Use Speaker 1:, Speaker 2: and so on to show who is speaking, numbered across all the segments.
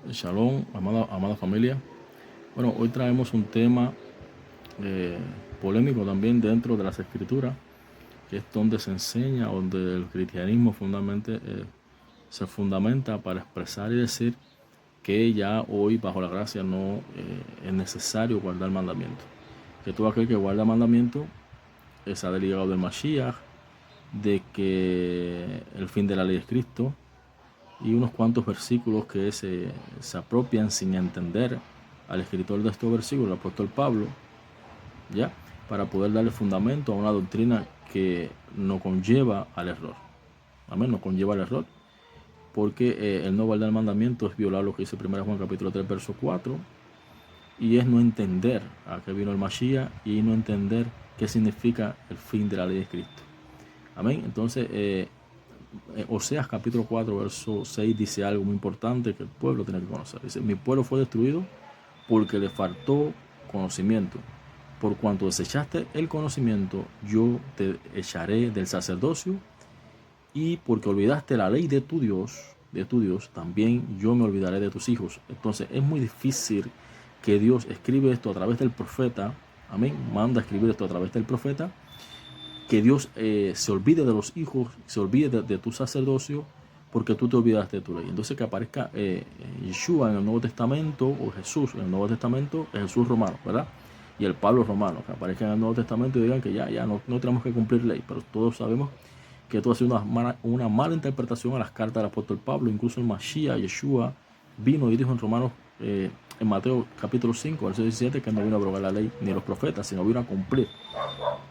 Speaker 1: Shalom, amada familia. Bueno, hoy traemos un tema polémico también dentro de las escrituras, que es donde se enseña, donde el cristianismo se fundamenta para expresar y decir que ya hoy bajo la gracia no es necesario guardar mandamientos. Que todo aquel que guarda mandamientos se ha desligado del Mashiach, de que el fin de la ley es Cristo, y unos cuantos versículos que se apropian sin entender al escritor de estos versículos, el apóstol Pablo, ya, para poder darle fundamento a una doctrina que no conlleva al error. Amén, no conlleva al error, porque el no guardar el mandamiento es violar lo que dice 1 Juan capítulo 3, verso 4, y es no entender a qué vino el Mashiach y no entender qué significa el fin de la ley de Cristo. Amén. Entonces, Oseas capítulo 4 verso 6 dice algo muy importante que el pueblo tiene que conocer. Dice: mi pueblo fue destruido porque le faltó conocimiento. Por cuanto desechaste el conocimiento, yo te echaré del sacerdocio, y porque olvidaste la ley de tu Dios, también yo me olvidaré de tus hijos. Entonces es muy difícil que Dios escribe esto a través del profeta. Amén. Manda a escribir esto a través del profeta, que Dios se olvide de los hijos, se olvide de tu sacerdocio, porque tú te olvidaste de tu ley. Entonces que aparezca Yeshua en el Nuevo Testamento, o Jesús en el Nuevo Testamento, es Jesús romano, ¿verdad? Y el Pablo romano, que aparezca en el Nuevo Testamento y digan que ya no tenemos que cumplir ley. Pero todos sabemos que esto ha sido una mala interpretación a las cartas del apóstol Pablo. Incluso el Mashiach, Yeshua, vino y dijo en Romanos, en Mateo capítulo 5, verso 17, que no vino a abrogar la ley ni los profetas, sino vino a cumplir.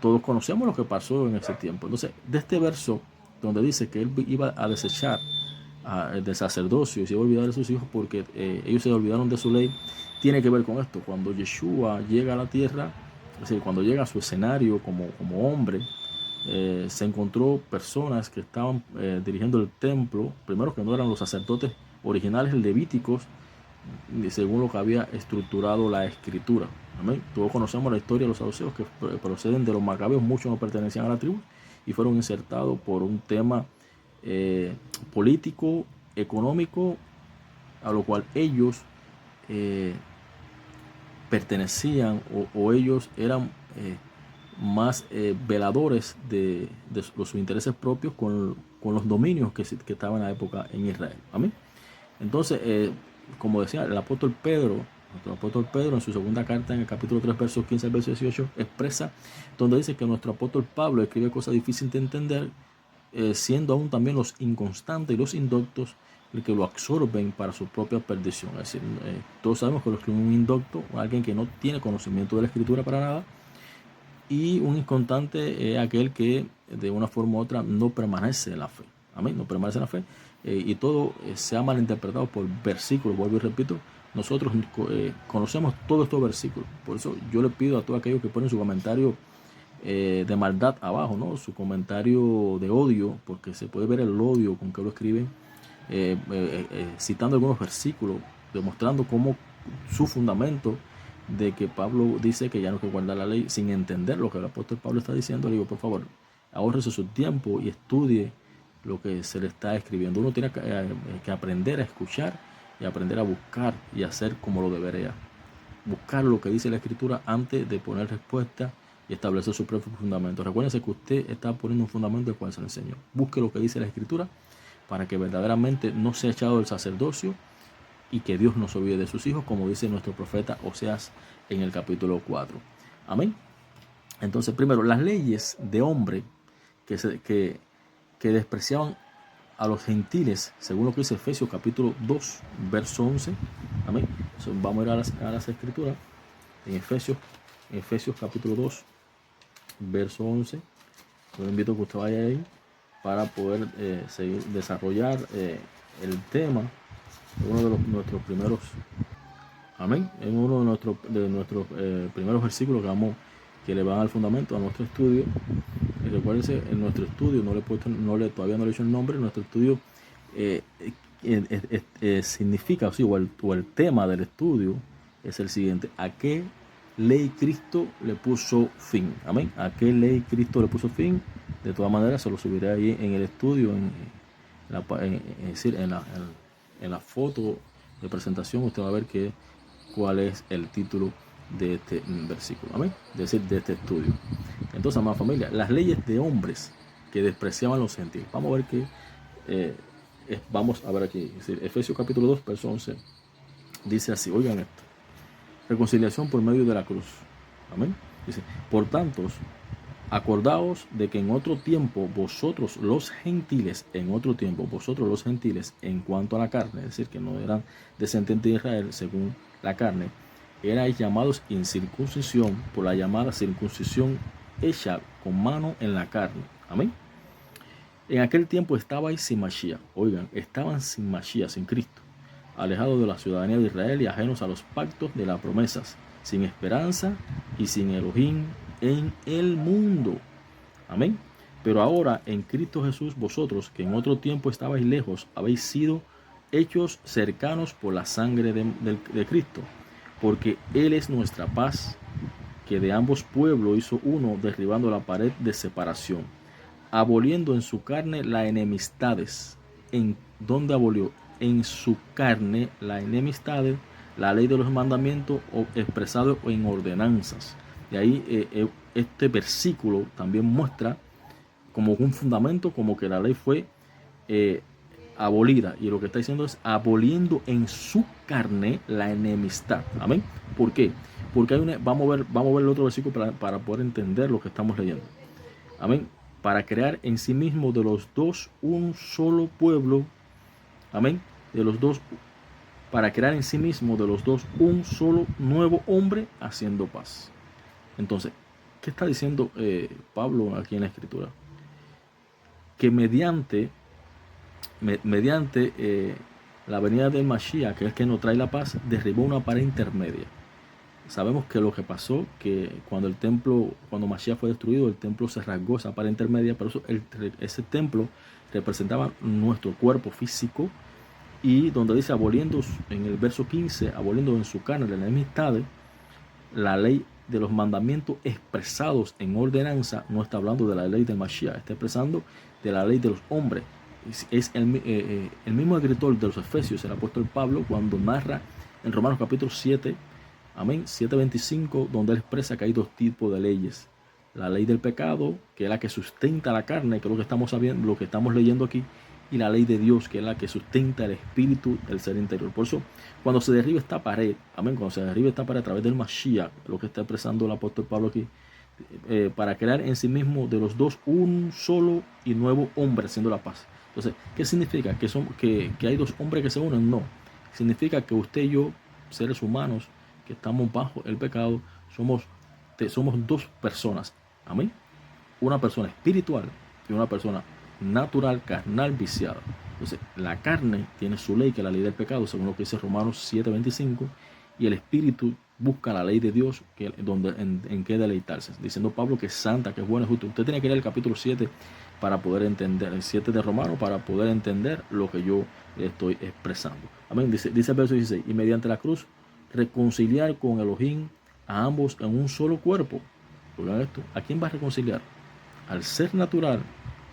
Speaker 1: Todos conocemos lo que pasó en ese tiempo. Entonces, de este verso, donde dice que él iba a desechar del sacerdocio y se iba a olvidar de sus hijos porque ellos se olvidaron de su ley, tiene que ver con esto. Cuando Yeshua llega a la tierra, es decir, cuando llega a su escenario como hombre, se encontró personas que estaban dirigiendo el templo, primero que no eran los sacerdotes originales levíticos, según lo que había estructurado la escritura. Amén. Todos conocemos la historia de los saduceos, que proceden de los macabeos. Muchos no pertenecían a la tribu y fueron insertados por un tema político, económico, a lo cual ellos pertenecían, o ellos eran más veladores de sus intereses propios con los dominios que estaban en la época en Israel. Amén. Entonces, como decía el apóstol Pedro, nuestro apóstol Pedro en su segunda carta, en el capítulo 3, versos 15 al verso 18, expresa, donde dice que nuestro apóstol Pablo escribe cosas difíciles de entender, siendo aún también los inconstantes y los indoctos el que lo absorben para su propia perdición. Es decir, todos sabemos que lo escribe un indocto, alguien que no tiene conocimiento de la escritura para nada, y un inconstante es aquel que de una forma u otra no permanece en la fe. Amén, no permanece en la fe. Y todo se ha malinterpretado por versículos. Vuelvo y repito, nosotros conocemos todos estos versículos. Por eso yo le pido a todos aquellos que ponen su comentario de maldad abajo, ¿no? Su comentario de odio, porque se puede ver el odio con que lo escriben, citando algunos versículos, demostrando cómo su fundamento de que Pablo dice que ya no hay que guardar la ley, sin entender lo que el apóstol Pablo está diciendo. Le digo, por favor, ahórrese su tiempo y estudie lo que se le está escribiendo. Uno tiene que aprender a escuchar y aprender a buscar y hacer como lo debería. Buscar lo que dice la escritura antes de poner respuesta y establecer su propio fundamento. Recuérdense que usted está poniendo un fundamento del cual se le enseñó. Busque lo que dice la escritura para que verdaderamente no sea echado del sacerdocio y que Dios no se olvide de sus hijos, como dice nuestro profeta Oseas en el capítulo 4. Amén. Entonces, primero, las leyes de hombre que despreciaban a los gentiles, según lo que dice Efesios capítulo 2, verso 11. Amén. Entonces, vamos a ir a las escrituras en Efesios capítulo 2, verso 11. Yo le invito a que usted vaya ahí para poder seguir desarrollar el tema. Uno de nuestros primeros, amén, en uno de nuestros primeros versículos que le van al fundamento a nuestro estudio. Y recuérdense, en nuestro estudio todavía no le he hecho el nombre. Nuestro estudio significa, o el tema del estudio es el siguiente: ¿a qué ley Cristo le puso fin? Amén. ¿A qué ley Cristo le puso fin? De todas maneras, se lo subiré ahí en el estudio, es decir, en la foto de presentación, usted va a ver cuál es el título de este versículo, amén, es decir, de este estudio. Entonces, amada familia, las leyes de hombres que despreciaban los gentiles. Vamos a ver vamos a ver aquí, es decir, Efesios capítulo 2, verso 11, dice así, oigan esto: reconciliación por medio de la cruz, amén. Dice, por tanto, acordaos de que en otro tiempo vosotros los gentiles, en cuanto a la carne, es decir, que no eran descendientes de Israel según la carne, erais llamados incircuncisión por la llamada circuncisión hecha con mano en la carne. Amén. En aquel tiempo estabais sin Mashiach. Oigan, estaban sin Mashiach, sin Cristo, alejados de la ciudadanía de Israel y ajenos a los pactos de las promesas, sin esperanza y sin Elohim en el mundo. Amén. Pero ahora en Cristo Jesús, vosotros que en otro tiempo estabais lejos, habéis sido hechos cercanos por la sangre de Cristo, porque Él es nuestra paz, que de ambos pueblos hizo uno, derribando la pared de separación, aboliendo en su carne las enemistades. ¿En dónde abolió? En su carne las enemistades, la ley de los mandamientos expresados en ordenanzas. De ahí este versículo también muestra como un fundamento, como que la ley fue abolida, y lo que está diciendo es aboliendo en su carne la enemistad. Amén. ¿Por qué? Porque vamos a ver el otro versículo para poder entender lo que estamos leyendo. Amén. Para crear en sí mismo de los dos un solo pueblo. Amén. Para crear en sí mismo de los dos un solo nuevo hombre, haciendo paz. Entonces, ¿qué está diciendo Pablo aquí en la Escritura? Que mediante la venida del Mashiach, que es el que nos trae la paz, derribó una pared intermedia. Sabemos que lo que pasó, que cuando Mashiach fue destruido, el templo se rasgó esa pared intermedia, pero ese templo representaba nuestro cuerpo físico, y donde dice aboliendo, en el verso 15, aboliendo en su carne la enemistad, la ley de los mandamientos expresados en ordenanza, no está hablando de la ley del Mashiach, está expresando de la ley de los hombres. Es el mismo escritor de los Efesios, el apóstol Pablo, cuando narra en Romanos capítulo 7, amén, 7:25, donde él expresa que hay dos tipos de leyes: la ley del pecado, que es la que sustenta la carne, que es lo que estamos sabiendo, lo que estamos leyendo aquí, y la ley de Dios, que es la que sustenta el espíritu, el ser interior. Por eso, cuando se derriba esta pared, amén, cuando se derriba esta pared a través del Mashiach, lo que está expresando el apóstol Pablo aquí, para crear en sí mismo de los dos un solo y nuevo hombre, haciendo la paz. Entonces, ¿qué significa? ¿Que hay dos hombres que se unen? No. Significa que usted y yo, seres humanos que estamos bajo el pecado, somos dos personas. Amén. Una persona espiritual y una persona natural, carnal, viciada. Entonces, la carne tiene su ley, que es la ley del pecado, según lo que dice Romanos 7:25, y el espíritu busca la ley de Dios, en que deleitarse. Diciendo Pablo que es santa, que es buena y justa. Usted tiene que leer el capítulo 7 para poder entender, el 7 de Romanos, para poder entender lo que yo estoy expresando. Amén. Dice el verso 16, y mediante la cruz reconciliar con Elohim a ambos en un solo cuerpo. Oigan esto, ¿a quién va a reconciliar? Al ser natural,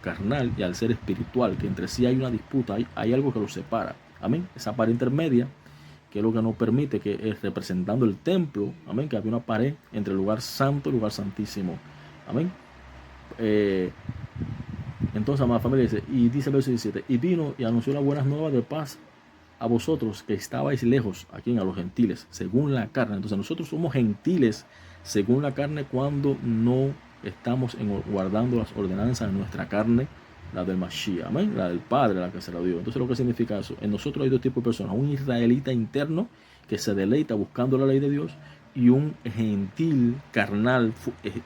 Speaker 1: carnal, y al ser espiritual, que entre sí hay una disputa, hay algo que los separa. Amén. Esa pared intermedia, que es lo que nos permite, que es representando el templo, amén, que había una pared entre el lugar santo y el lugar santísimo. Amén. Entonces, amada familia, dice el verso 17, y vino y anunció las buenas nuevas de paz a vosotros que estabais lejos, aquí a los gentiles, según la carne. Entonces nosotros somos gentiles según la carne cuando no estamos guardando las ordenanzas en nuestra carne, la del Mashiach, amén, la del Padre, la que se la dio. Entonces, ¿lo que significa eso? En nosotros hay dos tipos de personas: un israelita interno que se deleita buscando la ley de Dios, y un gentil carnal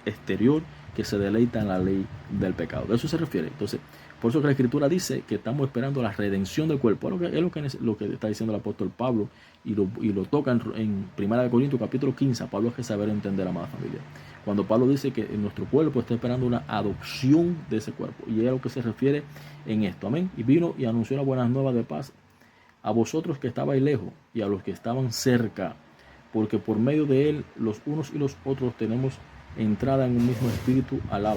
Speaker 1: exterior que se deleita en la ley del pecado. De eso se refiere. Entonces, por eso que la Escritura dice que estamos esperando la redención del cuerpo. Es lo que está diciendo el apóstol Pablo, y lo toca en 1 Corintios capítulo 15. Pablo hay que saber entender, amada familia. Cuando Pablo dice que nuestro cuerpo está esperando una adopción de ese cuerpo, y es a lo que se refiere en esto. Amén. Y vino y anunció las buenas nuevas de paz a vosotros que estabais lejos y a los que estaban cerca, porque por medio de él los unos y los otros tenemos entrada en un mismo espíritu al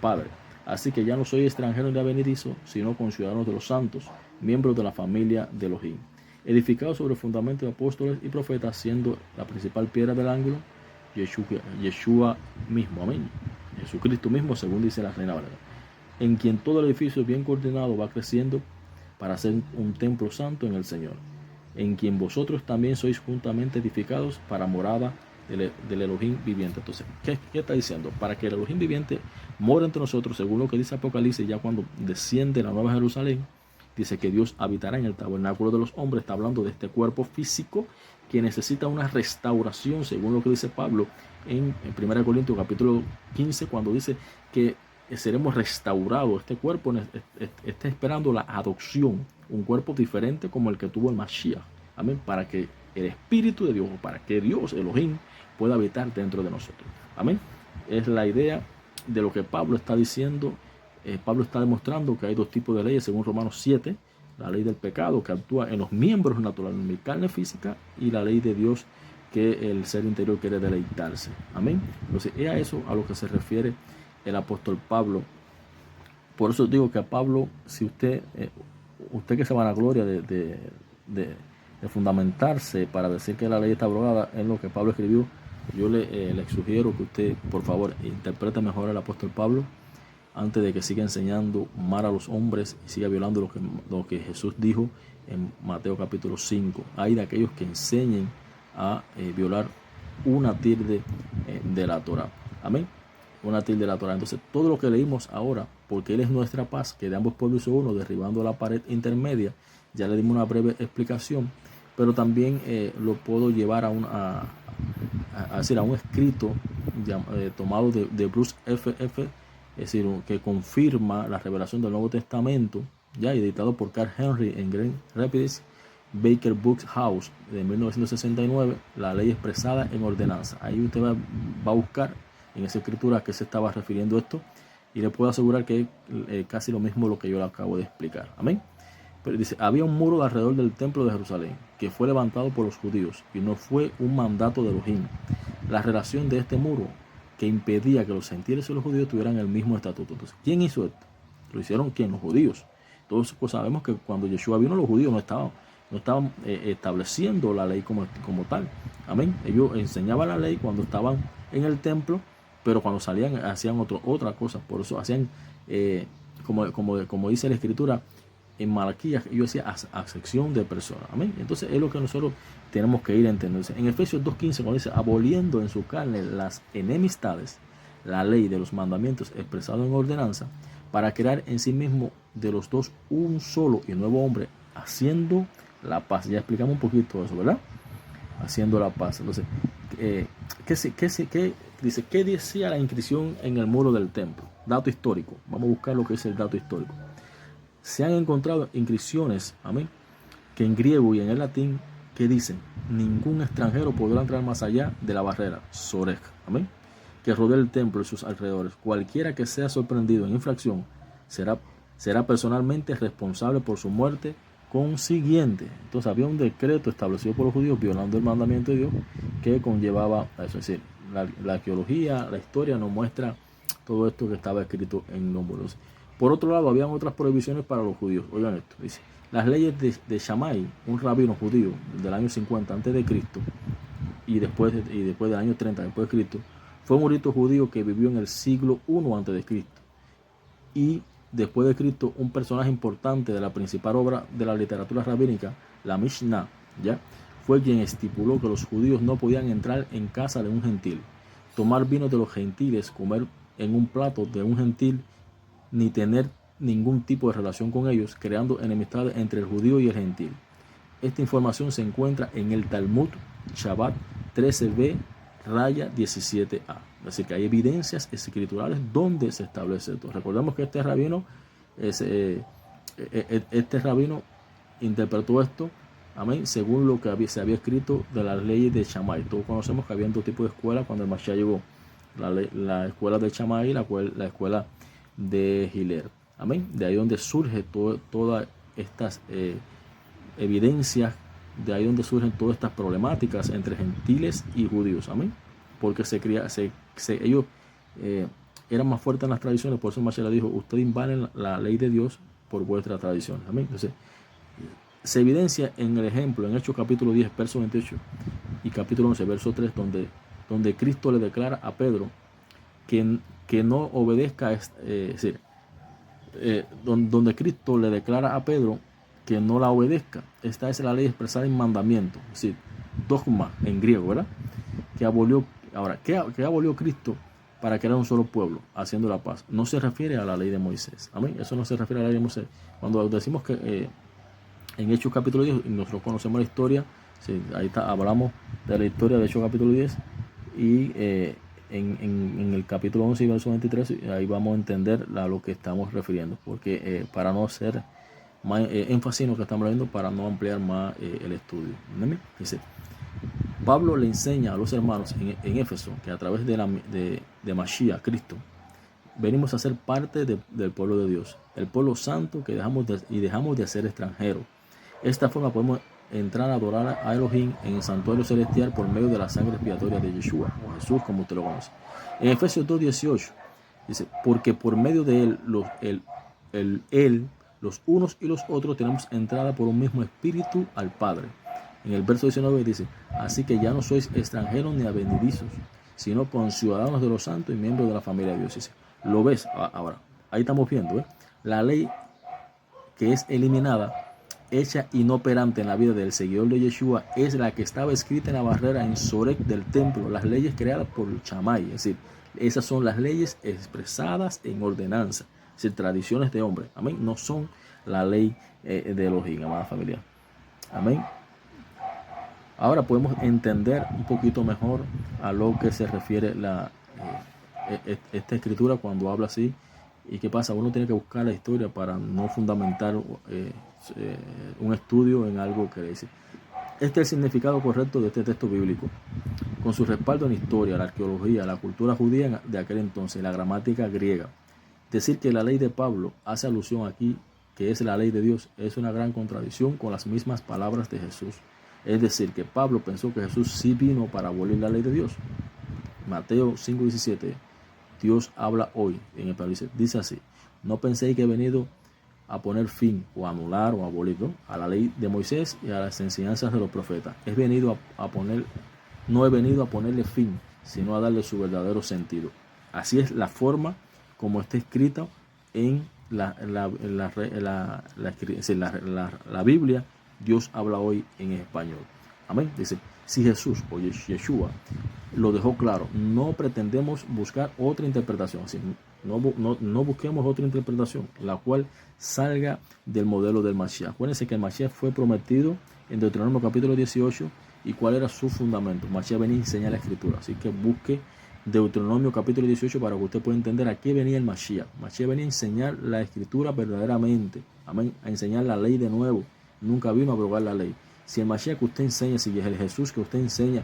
Speaker 1: Padre. Así que ya no soy extranjero ni advenedizo, sino conciudadanos de los santos, miembros de la familia de Elohim, edificado sobre el fundamento de apóstoles y profetas, siendo la principal piedra del ángulo Yeshua mismo, amén. Jesucristo mismo, según dice la Reina Valera, en quien todo el edificio bien coordinado va creciendo para ser un templo santo en el Señor, en quien vosotros también sois juntamente edificados para morada del Elohim viviente. Entonces, ¿qué está diciendo? Para que el Elohim viviente more entre nosotros, según lo que dice Apocalipsis, ya cuando desciende la nueva Jerusalén, dice que Dios habitará en el tabernáculo de los hombres. Está hablando de este cuerpo físico que necesita una restauración, según lo que dice Pablo en 1 Corintios capítulo 15, cuando dice que seremos restaurados. Este cuerpo está esperando la adopción, un cuerpo diferente como el que tuvo el Mashiach, amén, para que el Espíritu de Dios, para que Dios, Elohim, pueda habitar dentro de nosotros, amén. Es la idea de lo que Pablo está diciendo. Pablo está demostrando que hay dos tipos de leyes, según Romanos 7, la ley del pecado que actúa en los miembros naturales, en mi carne física, y la ley de Dios que el ser interior quiere deleitarse, amén. Entonces es a eso a lo que se refiere el apóstol Pablo. Por eso digo que a Pablo, si usted que se va a la gloria de fundamentarse para decir que la ley está abrogada en lo que Pablo escribió, yo le sugiero que usted, por favor, interprete mejor al apóstol Pablo antes de que siga enseñando mal a los hombres y siga violando lo que Jesús dijo en Mateo capítulo 5. Hay de aquellos que enseñen a violar una tilde de la Torah. Amén. Una tilde de la Torah. Entonces, todo lo que leímos ahora, porque Él es nuestra paz, que de ambos pueblos hizo uno, derribando la pared intermedia, ya le dimos una breve explicación, pero también lo puedo llevar a un escrito tomado de Bruce F. Es decir, que confirma la revelación del Nuevo Testamento, ya editado por Carl Henry en Grand Rapids, Baker Books House de 1969, la ley expresada en ordenanza. Ahí usted va a buscar en esa escritura a qué se estaba refiriendo esto, y le puedo asegurar que es casi lo mismo lo que yo le acabo de explicar. Amén. Pero dice, había un muro alrededor del templo de Jerusalén que fue levantado por los judíos y no fue un mandato de Elohim. La relación de este muro que impedía que los gentiles y los judíos tuvieran el mismo estatuto. Entonces, ¿quién hizo esto? Lo hicieron ¿quién? Los judíos. Entonces, pues sabemos que cuando Yeshua vino, los judíos no estaban estableciendo la ley como tal. Amén. Ellos enseñaban la ley cuando estaban en el templo, pero cuando salían hacían otra cosa. Por eso hacían, como dice la escritura, en Malaquías, ellos hacían acepción de personas. Amén. Entonces es lo que nosotros tenemos que ir entendiendo. En Efesios 2.15, cuando dice, aboliendo en su carne las enemistades, la ley de los mandamientos expresado en ordenanza, para crear en sí mismo de los dos un solo y nuevo hombre, haciendo la paz. Ya explicamos un poquito eso, ¿verdad? Haciendo la paz. Entonces, ¿qué decía la inscripción en el muro del templo? Dato histórico. Vamos a buscar lo que es el dato histórico. Se han encontrado inscripciones, amén, que en griego y en el latín, que dicen, ningún extranjero podrá entrar más allá de la barrera, Sorek, amén, que rodea el templo y sus alrededores. Cualquiera que sea sorprendido en infracción será personalmente responsable por su muerte consiguiente. Entonces había un decreto establecido por los judíos violando el mandamiento de Dios que conllevaba a eso. Es decir, la arqueología, la historia nos muestra todo esto que estaba escrito en los muros. Por otro lado, habían otras prohibiciones para los judíos. Oigan esto, dice, las leyes de Shammai, un rabino judío del año 50 a.C. y después del año 30 después de Cristo, fue un rito judío que vivió en el siglo I a.C. y después de Cristo, un personaje importante de la principal obra de la literatura rabínica, la Mishnah, ¿ya? Fue quien estipuló que los judíos no podían entrar en casa de un gentil, tomar vino de los gentiles, comer en un plato de un gentil, ni tener ningún tipo de relación con ellos, creando enemistades entre el judío y el gentil. Esta información se encuentra en el Talmud Shabbat 13b, raya 17a. Es decir, que hay evidencias escriturales donde se establece esto. Recordemos que este rabino interpretó esto, amén, según lo que se había escrito de las leyes de Shammai. Todos conocemos que había dos tipos de escuelas cuando el Mashiach llegó. La escuela de Shammai y la escuela de Hillel. Amén. De ahí donde surge todas estas evidencias, de ahí donde surgen todas estas problemáticas entre gentiles y judíos. Amén. Porque ellos eran más fuertes en las tradiciones. Por eso Mashiach dijo, ustedes invaden la ley de Dios por vuestras tradiciones. Amén. Entonces, se evidencia en el ejemplo, en Hechos capítulo 10, verso 28 y capítulo 11, verso 3, donde Cristo le declara a Pedro que no obedezca, donde Cristo le declara a Pedro que no la obedezca. Esta es la ley expresada en mandamiento, es decir, dogma en griego, ¿verdad? Que abolió, ahora, ¿qué abolió Cristo para crear un solo pueblo, haciendo la paz? No se refiere a la ley de Moisés. Amén. Eso no se refiere a la ley de Moisés. Cuando decimos que en Hechos capítulo 10, nosotros conocemos la historia, sí, ahí está, hablamos de la historia de Hechos capítulo 10 y en el capítulo 11 y verso 23, ahí vamos a entender a lo que estamos refiriendo, porque para no hacer más énfasis en lo que estamos leyendo, para no ampliar más el estudio. Dice, Pablo le enseña a los hermanos en Éfeso que a través de Mashiach, Cristo, venimos a ser parte del pueblo de Dios, el pueblo santo que dejamos de ser extranjeros. De esta forma podemos entrar a adorar a Elohim en el santuario celestial por medio de la sangre expiatoria de Yeshua, o Jesús, como usted lo conoce. En Efesios 2:18 dice, porque por medio de él, los unos y los otros tenemos entrada por un mismo espíritu al Padre. En el verso 19 dice, así que ya no sois extranjeros ni advenedizos, sino conciudadanos de los santos y miembros de la familia de Dios. Dice, ¿lo ves? Ahora, ahí estamos viendo, la ley que es eliminada, hecha inoperante en la vida del seguidor de Yeshua, es la que estaba escrita en la barrera en Sorek del templo, las leyes creadas por Shammai. Es decir, esas son las leyes expresadas en ordenanza, es decir, tradiciones de hombre. Amén. No son la ley de Elohim, amada familia. Amén. Ahora podemos entender un poquito mejor a lo que se refiere esta escritura cuando habla así. ¿Y qué pasa? Uno tiene que buscar la historia para no fundamentar un estudio en algo que dice. Este es el significado correcto de este texto bíblico, con su respaldo en historia, la arqueología, la cultura judía de aquel entonces, la gramática griega. Decir que la ley de Pablo hace alusión aquí, que es la ley de Dios, es una gran contradicción con las mismas palabras de Jesús. Es decir, que Pablo pensó que Jesús sí vino para abolir la ley de Dios. Mateo 5:17. Dios habla hoy en el Pablo, dice así, no penséis que he venido a poner fin o a anular o a abolir, ¿no?, a la ley de Moisés y a las enseñanzas de los profetas. No he venido a ponerle fin, sino a darle su verdadero sentido. Así es la forma como está escrita en la Biblia. Dios habla hoy en español. Amén. Dice, si Jesús o Yeshua lo dejó claro, no pretendemos buscar otra interpretación. No busquemos otra interpretación, la cual salga del modelo del Mashiach. Acuérdense que el Mashiach fue prometido en Deuteronomio capítulo 18. ¿Y cuál era su fundamento? Mashiach venía a enseñar la escritura. Así que busque Deuteronomio capítulo 18 para que usted pueda entender a qué venía el Mashiach. Mashiach venía a enseñar la escritura verdaderamente. Amén. A enseñar la ley de nuevo. Nunca vino a abrogar la ley. Si el Mashiach que usted enseña, si el Jesús que usted enseña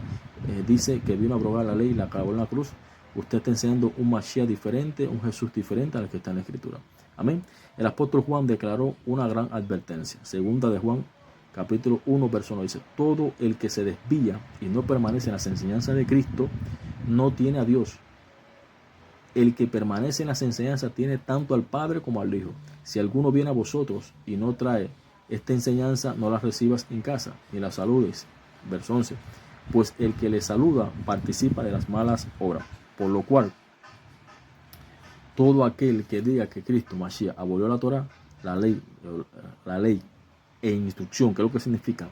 Speaker 1: dice que vino a abrogar la ley y la clavó en la cruz, usted está enseñando un Mashiach diferente, un Jesús diferente al que está en la escritura. Amén. El apóstol Juan declaró una gran advertencia. Segunda de Juan capítulo 1 verso 9 dice, todo el que se desvía y no permanece en las enseñanzas de Cristo no tiene a Dios. El que permanece en las enseñanzas tiene tanto al Padre como al Hijo. Si alguno viene a vosotros y no trae esta enseñanza, no la recibas en casa, ni la saludes. Verso 11. Pues el que le saluda participa de las malas obras. Por lo cual, todo aquel que diga que Cristo, Mashiach, abolió la Torah, la ley e instrucción, que es lo que significa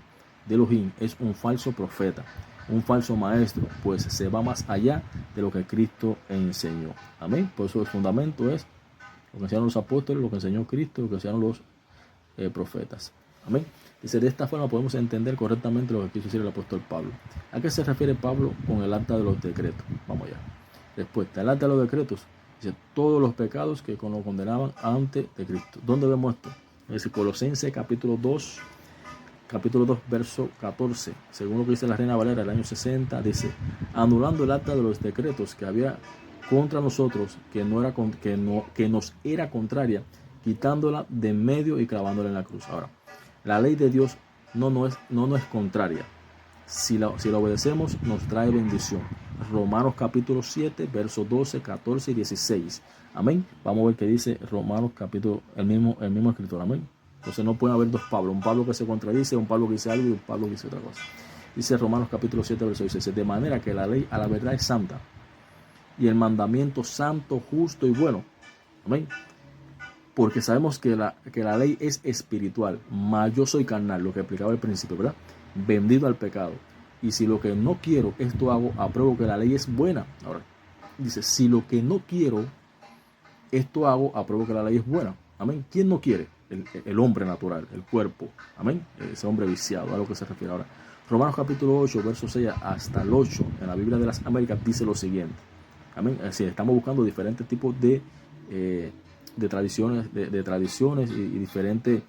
Speaker 1: de Elohim, es un falso profeta, un falso maestro, pues se va más allá de lo que Cristo enseñó. Amén. Por eso el fundamento es lo que enseñaron los apóstoles, lo que enseñó Cristo, lo que enseñaron los profetas. Amén. Dice, de esta forma podemos entender correctamente lo que quiso decir el apóstol Pablo. ¿A qué se refiere Pablo con el acta de los decretos? Vamos allá. Respuesta, el acta de los decretos dice todos los pecados que nos condenaban antes de Cristo. ¿Dónde vemos esto? Es Colosenses capítulo 2 verso 14, según lo que dice la Reina Valera del año 60, dice, anulando el acta de los decretos que había contra nosotros, que nos era contraria, quitándola de en medio y clavándola en la cruz. Ahora, la ley de Dios no es contraria. Si la obedecemos, nos trae bendición. Romanos capítulo 7, versos 12, 14 y 16. Amén. Vamos a ver qué dice Romanos capítulo, el mismo escritor. Amén. Entonces no pueden haber dos Pablos, un Pablo que se contradice, un Pablo que dice algo y un Pablo que dice otra cosa. Dice Romanos capítulo 7, verso 16, de manera que la ley a la verdad es santa, y el mandamiento santo, justo y bueno. Amén. Porque sabemos que la ley es espiritual, mas yo soy carnal, lo que explicaba al principio, ¿verdad? Vendido al pecado. Y si lo que no quiero, esto hago, apruebo que la ley es buena. Ahora, dice, si lo que no quiero, esto hago, apruebo que la ley es buena. Amén. ¿Quién no quiere? El hombre natural, el cuerpo. Amén. Ese hombre viciado, a lo que se refiere ahora. Romanos capítulo 8, verso 6 hasta el 8, en la Biblia de las Américas, dice lo siguiente. Amén. Es decir, estamos buscando diferentes tipos de tradiciones, de tradiciones y diferentes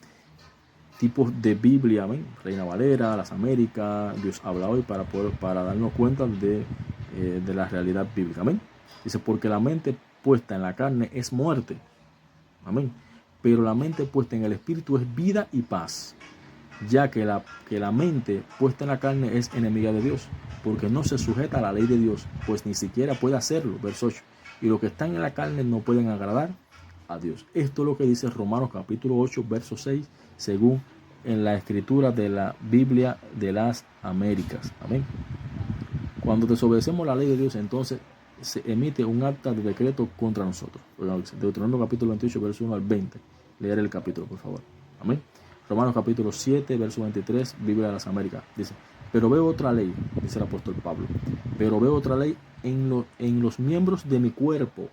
Speaker 1: tipos de Biblia. Amén. Reina Valera, las Américas, Dios habla hoy, para darnos cuenta de la realidad bíblica. Amén. Dice, porque la mente puesta en la carne es muerte. Amén. Pero la mente puesta en el espíritu es vida y paz, ya que la mente puesta en la carne es enemiga de Dios, porque no se sujeta a la ley de Dios, pues ni siquiera puede hacerlo. Verso 8. Y los que están en la carne no pueden agradar a Dios. Esto es lo que dice Romanos capítulo 8, verso 6, según en la escritura de la Biblia de las Américas. Amén. Cuando desobedecemos la ley de Dios, entonces se emite un acta de decreto contra nosotros. Deuteronomio capítulo 28, verso 1 al 20. Leer el capítulo, por favor. Amén. Romanos capítulo 7, verso 23, Biblia de las Américas. Dice, pero veo otra ley, dice el apóstol Pablo, pero veo otra ley en los miembros de mi cuerpo,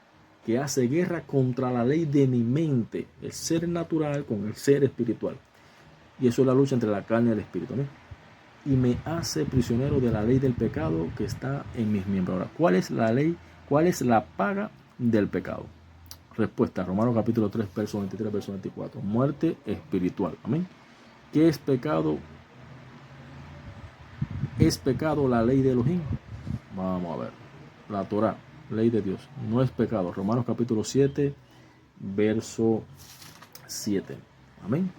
Speaker 1: que hace guerra contra la ley de mi mente, el ser natural con el ser espiritual. Y eso es la lucha entre la carne y el espíritu. ¿Amén? Y me hace prisionero de la ley del pecado que está en mis miembros. Ahora, ¿cuál es la ley? ¿Cuál es la paga del pecado? Respuesta, Romanos capítulo 3, verso 23, verso 24. Muerte espiritual. Amén. ¿Qué es pecado? ¿Es pecado la ley de Elohim? Vamos a ver. La Torah, ley de Dios. No es pecado. Romanos capítulo 7, verso 7. Amén.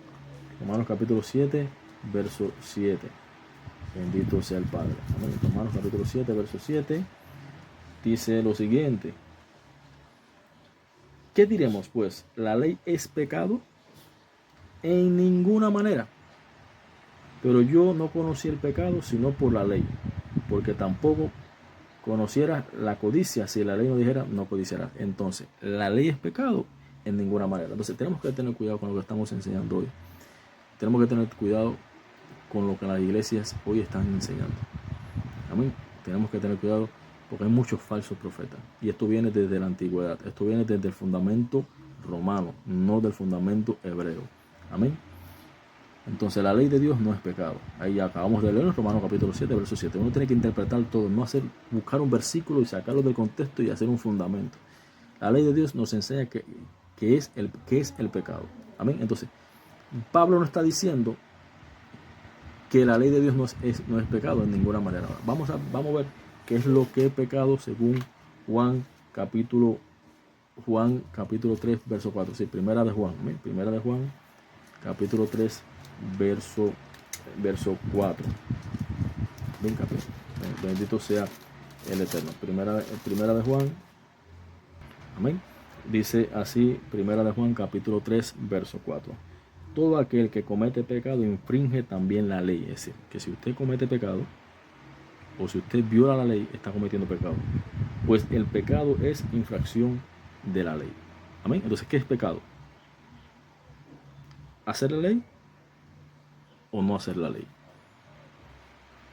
Speaker 1: Romanos capítulo 7, verso 7. Bendito sea el Padre. Amén. Romanos capítulo 7, verso 7. Dice lo siguiente. ¿Qué diremos pues? ¿La ley es pecado? En ninguna manera. Pero yo no conocí el pecado sino por la ley, porque tampoco conociera la codicia si la ley no dijera no codiciarás. Entonces, ¿la ley es pecado? En ninguna manera. Entonces, tenemos que tener cuidado con lo que estamos enseñando hoy. Tenemos que tener cuidado con lo que las iglesias hoy están enseñando. Amén. Tenemos que tener cuidado porque hay muchos falsos profetas. Y esto viene desde la antigüedad. Esto viene desde el fundamento romano, no del fundamento hebreo. Amén. Entonces la ley de Dios no es pecado. Ahí acabamos de leer en Romanos capítulo 7, verso 7. Uno tiene que interpretar todo, no buscar un versículo y sacarlo del contexto y hacer un fundamento. La ley de Dios nos enseña que es el pecado. Amén. Entonces, Pablo no está diciendo que la ley de Dios no es pecado en ninguna manera. Vamos a ver qué es lo que es pecado según Juan capítulo 3, verso 4. Sí, primera de Juan. ¿sí? Primera de Juan, capítulo 3, verso 4. Bien, bendito sea el Eterno. Primera de Juan. Amén. Dice así, primera de Juan, capítulo 3, verso 4. Todo aquel que comete pecado infringe también la ley. Es decir, que si usted comete pecado, o si usted viola la ley, está cometiendo pecado. Pues el pecado es infracción de la ley. Amén. Entonces, ¿qué es pecado? ¿Hacer la ley o no hacer la ley?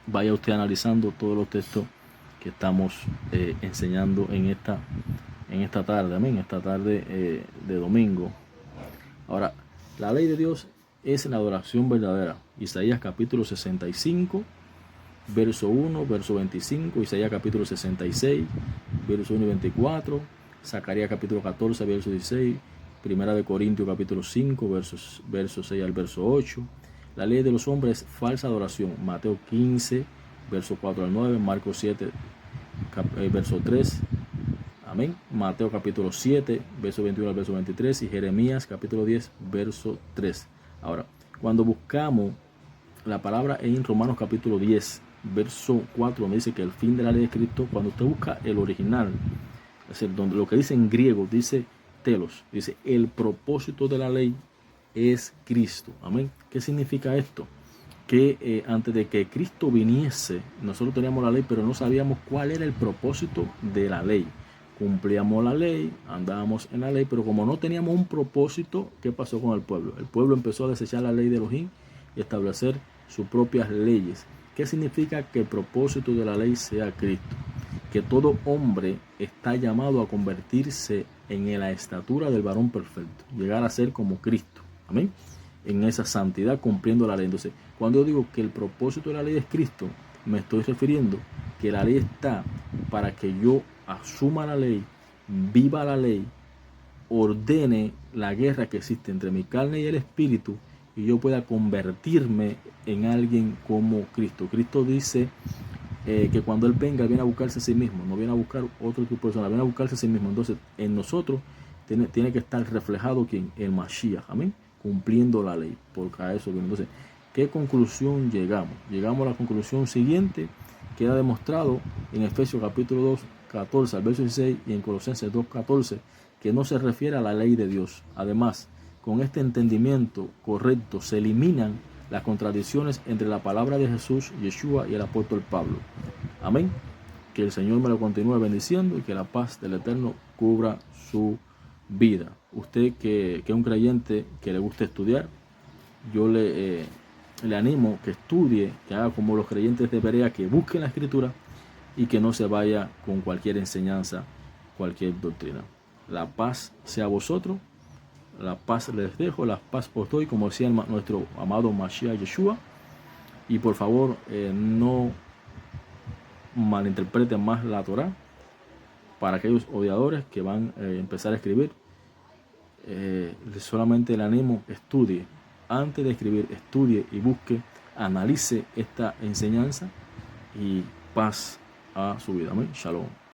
Speaker 1: Vaya usted analizando todos los textos que estamos enseñando en esta tarde. Amén. Esta tarde de domingo. Ahora, la ley de Dios es la adoración verdadera. Isaías capítulo 65, verso 1, verso 25. Isaías capítulo 66, verso 1 y 24. Zacarías capítulo 14, verso 16. Primera de Corintios capítulo 5, verso 6 al verso 8. La ley de los hombres es falsa adoración. Mateo 15, verso 4 al 9. Marcos 7, verso 3. Amén. Mateo capítulo 7, verso 21 al verso 23. Y Jeremías capítulo 10, verso 3. Ahora, cuando buscamos la palabra en Romanos capítulo 10, verso 4, donde dice que el fin de la ley de Cristo, cuando usted busca el original, es decir, donde lo que dice en griego, dice telos, dice el propósito de la ley es Cristo. Amén. ¿Qué significa esto? Que antes de que Cristo viniese, nosotros teníamos la ley, pero no sabíamos cuál era el propósito de la ley. Cumplíamos la ley, andábamos en la ley, pero como no teníamos un propósito, ¿qué pasó con el pueblo? El pueblo empezó a desechar la ley de Elohim y establecer sus propias leyes. ¿Qué significa que el propósito de la ley sea Cristo? Que todo hombre está llamado a convertirse en la estatura del varón perfecto, llegar a ser como Cristo. Amén. En esa santidad, cumpliendo la ley. Entonces, cuando yo digo que el propósito de la ley es Cristo, me estoy refiriendo que la ley está para que yo asuma la ley, viva la ley, ordene la guerra que existe entre mi carne y el espíritu, y yo pueda convertirme en alguien como Cristo. Cristo dice que cuando Él venga, viene a buscarse a sí mismo, no viene a buscar otro tipo de persona, viene a buscarse a sí mismo. Entonces, en nosotros tiene que estar reflejado ¿quién? El Mashiach, amén, cumpliendo la ley, porque a eso viene. Entonces, ¿qué conclusión llegamos? Llegamos a la conclusión siguiente, queda demostrado en Efesios capítulo 2, 14 al verso 16 y en Colosenses 2, 14, que no se refiere a la ley de Dios. Además, con este entendimiento correcto se eliminan las contradicciones entre la palabra de Jesús, Yeshua, y el apóstol Pablo. Amén. Que el Señor me lo continúe bendiciendo y que la paz del Eterno cubra su vida. Usted que es un creyente que le gusta estudiar, yo le animo que estudie, que haga como los creyentes de Berea, que busquen la Escritura y que no se vaya con cualquier enseñanza, cualquier doctrina. La paz sea a vosotros. La paz les dejo, la paz os doy, como decía nuestro amado Mashiach Yeshua. Y por favor, no malinterpreten más la Torah. Para aquellos odiadores que van a empezar a escribir, solamente le animo, estudie. Antes de escribir, estudie y busque, analice esta enseñanza y paz a su vida. Amén. Shalom.